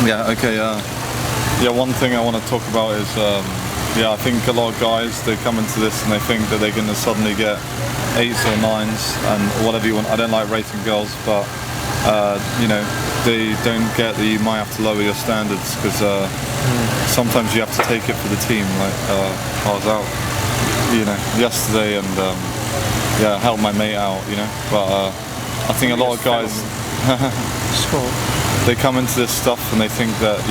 Yeah. Okay. Yeah. One thing I want to talk about is I think a lot of guys, they come into this and they think that they're going to suddenly get 8s or 9s and whatever you want. I don't like rating girls, but they don't get that you might have to lower your standards because sometimes you have to take it for the team. Like I was out, yesterday and helped my mate out, But I think a lot of guys, they come into this stuff and they think that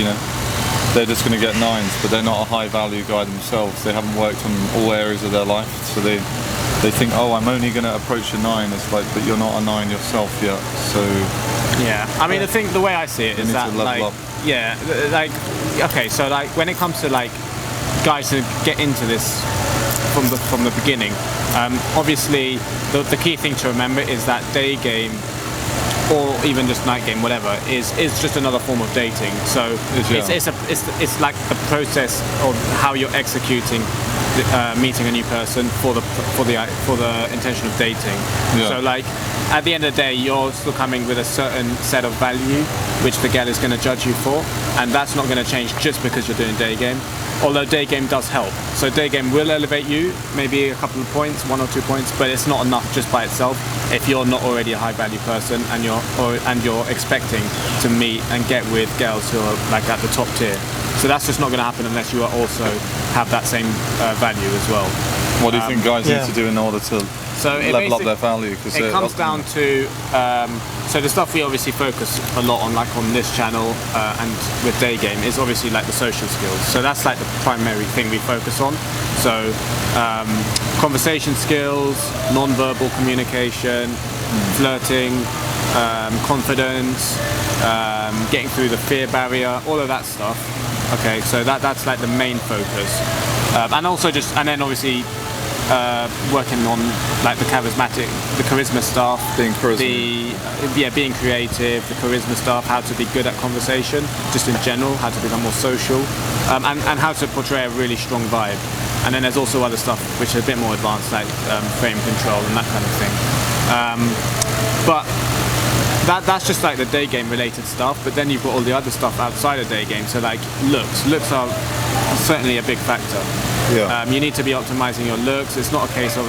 they're just going to get 9s, but they're not a high value guy themselves. They haven't worked on all areas of their life, so they think, oh, I'm only going to approach a 9. It's like, but you're not a 9 yourself yet. So yeah, I mean, the way I see it is that so when it comes to guys who get into this from the beginning, obviously the key thing to remember is that day game, or even just night game, whatever, is just another form of dating. So it's like the process of how you're executing meeting a new person for the intention of dating. Yeah. So at the end of the day, you're still coming with a certain set of value which the girl is going to judge you for, and that's not going to change just because you're doing day game. Although day game does help. So day game will elevate you, maybe a couple of points, 1 or 2 points, but it's not enough just by itself if you're not already a high value person and you're expecting to meet and get with girls who are at the top tier. So that's just not going to happen unless you also have that same value as well. What do you think guys need to do in order to level up their value? It comes down to so the stuff we obviously focus a lot on, on this channel and with day game, is obviously the social skills. So that's the primary thing we focus on. So conversation skills, non-verbal communication, flirting, confidence, getting through the fear barrier, all of that stuff. Okay, so that's the main focus, and also and then obviously working on the charisma stuff, being creative, the charisma stuff, how to be good at conversation, just in general, how to become more social, and how to portray a really strong vibe. And then there's also other stuff which is a bit more advanced, frame control and that kind of thing. But that's just the day game related stuff. But then you've got all the other stuff outside of day game. So looks are certainly a big factor. Yeah. You need to be optimizing your looks. It's not a case of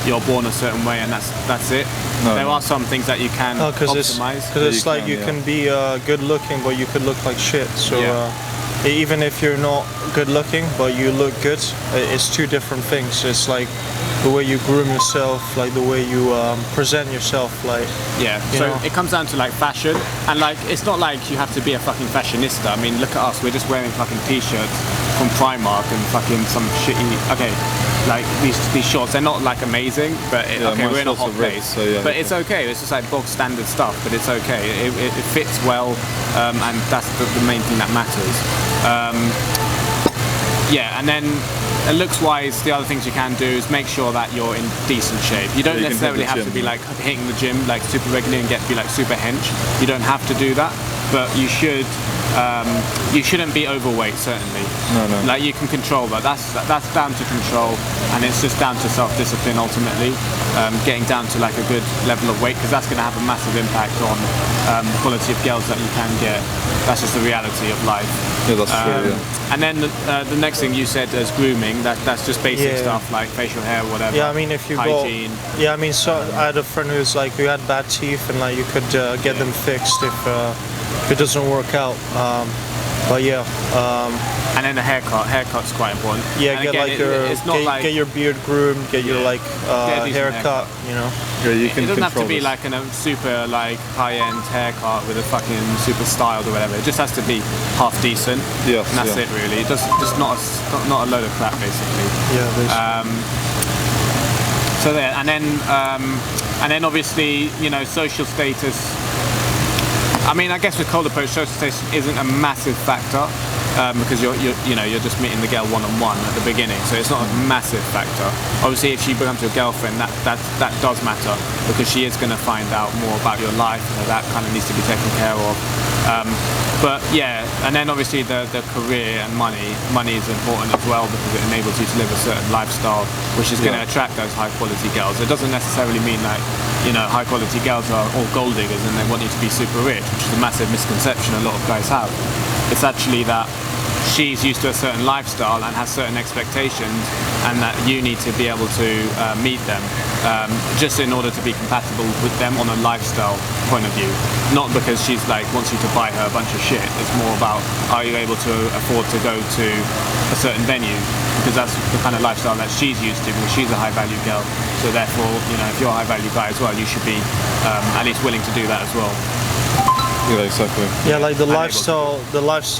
you're born a certain way and that's it. There are some things that you can optimize. Because it's you can be good looking, but you could look like shit. So even if you're not good looking, but you look good, it's two different things. It's the way you groom yourself, the way you present yourself, it comes down to fashion, and it's not you have to be a fucking fashionista. I mean, look at us, we're just wearing fucking t-shirts from Primark and fucking some shitty, these shorts, they're not amazing, but we're in a hot place, but it's okay, it's just bog standard stuff, but it's okay, it fits well, and that's the main thing that matters. And then looks wise, the other things you can do is make sure that you're in decent shape. You don't necessarily have to be hitting the gym super regularly and be super hench. You don't have to do that, but you should. You shouldn't be overweight, certainly. No. You can control that. That's down to control, and it's just down to self-discipline ultimately. Getting down to a good level of weight, because that's going to have a massive impact on the quality of girls that you can get. That's just the reality of life. Yeah, that's true. Yeah. And then the next thing you said is grooming. That's just basic stuff like facial hair, whatever. Yeah, I mean if you hygiene. So I had a friend who had bad teeth, and you could get them fixed if it doesn't work out. And then the haircut's quite important. Yeah, and again, get your beard groomed, get your haircut. Yeah, you can. It doesn't have to be this. a super high-end haircut with a fucking super styled or whatever. It just has to be half decent. Yeah, and that's it really. Just not a load of crap basically. Yeah, basically. So there, and then obviously social status. I mean, I guess with cold approach, social status isn't a massive factor, because you're just meeting the girl one-on-one at the beginning, so it's not a massive factor. Obviously, if she becomes your girlfriend, that does matter, because she is going to find out more about your life, so that kind of needs to be taken care of. But yeah, and then obviously the career and money is important as well, because it enables you to live a certain lifestyle, which is going to attract those high quality girls. It doesn't necessarily mean like, high quality girls are all gold diggers and they want you to be super rich, which is a massive misconception a lot of guys have. It's actually that she's used to a certain lifestyle and has certain expectations, and that you need to be able to meet them just in order to be compatible with them on a lifestyle point of view. Not because she's like wants you to buy her a bunch of shit. It's more about, are you able to afford to go to a certain venue, because that's the kind of lifestyle that she's used to, because she's a high value girl. So therefore, if you're a high value guy as well, you should be at least willing to do that as well. Yeah, exactly. Yeah, like the lifestyle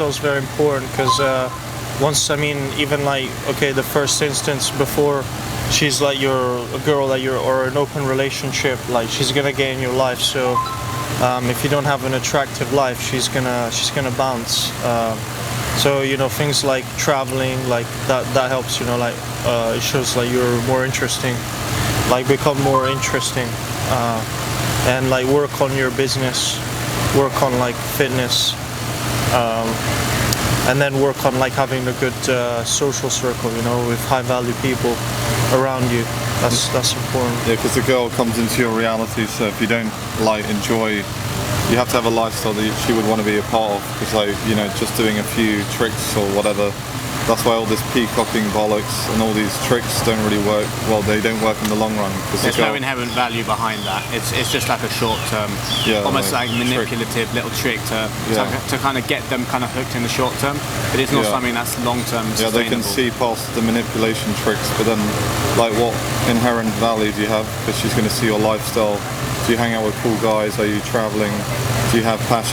is very important, because even like, okay, the first instance, before she's like a girl that or an open relationship, like she's gonna get in your life. So if you don't have an attractive life, she's gonna bounce. So things like traveling, like that helps. It shows like you're more interesting, like become more interesting, and like work on your business, work on like fitness, and then work on like having a good social circle, with high value people around you. That's important. Yeah, because the girl comes into your reality, so if you don't like enjoy, you have to have a lifestyle that she would want to be a part of, because just doing a few tricks or whatever, that's why all this peacocking bollocks and all these tricks don't really work. Well, they don't work in the long run. There's no inherent value behind that. It's just like a short term, almost like manipulative little trick to kind of get them kind of hooked in the short term. But it's not something that's long term sustainable. Yeah, they can see past the manipulation tricks, but then like what inherent value do you have? Because she's going to see your lifestyle. Do you hang out with cool guys? Are you traveling? Do you have passion?